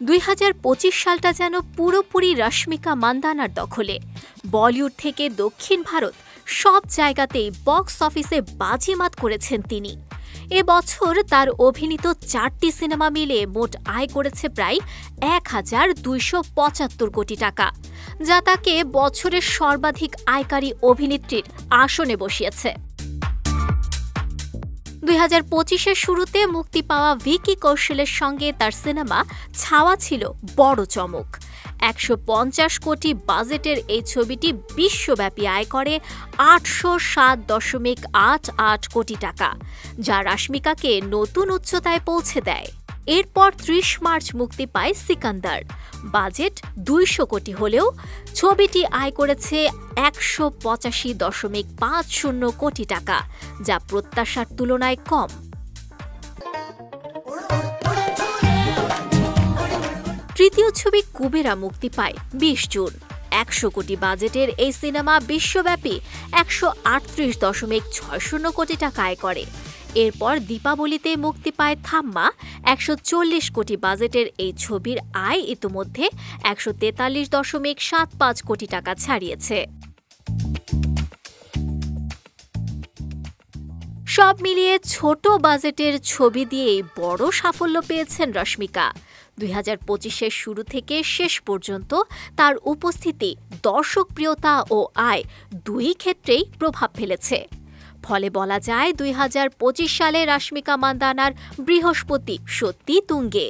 2025 সালটা যেন পুরোপুরি রশ্মিকা মান্দানার দখলে। বলিউড থেকে দক্ষিণ ভারত সব জায়গাতেই বক্স অফিসে বাজিমাত করেছেন তিনি। এবছর তার অভিনীত 4টি সিনেমা মিলে মোট আয় করেছে প্রায় 1275 কোটি টাকা, যা তাকে বছরের সর্বাধিক আয়কারী অভিনেত্রীর আসনে বসিয়েছে। 2025-এর শুরুতে মুক্তি পাওয়া ভিকি কৌশলের সঙ্গে তার সিনেমা ছাওয়া ছিল বড় চমক। 150 কোটি বাজেটের এই ছবিটি বিশ্বব্যাপী আয় করে 807.88 কোটি টাকা, যা রশ্মিকাকে নতুন উচ্চতায় পৌঁছে দেয়। এরপর 30 মার্চ মুক্তি পায় সিকান্দার। বাজেট 200 কোটি হলেও ছবিটি আয় করেছে 185.50 কোটি টাকা, যা প্রত্যাশার তুলনায় কম। তৃতীয় ছবি কুবেরা মুক্তি পায় 20 জুন। 100 কোটি বাজেটের এই সিনেমা বিশ্বব্যাপী 138.60 কোটি টাকা আয় করে। এরপর দীপাবলিতে মুক্তি পায় থাম্মা। 140 কোটি বাজেটের এই ছবির আয় ইতিমধ্যে 143.75 কোটি টাকা ছাড়িয়েছে। সব মিলিয়ে ছোট বাজেটের ছবি দিয়েই বড় সাফল্য পেয়েছেন রশ্মিকা। 2025-এর শুরু থেকে শেষ পর্যন্ত তার উপস্থিতি দর্শকপ্রিয়তা ও আয় দুই ক্ষেত্রেই প্রভাব ফেলেছে। ফলে বলা যায় 2025 সালে রশ্মিকা মান্দানার বৃহস্পতি সত্যি তুঙ্গে।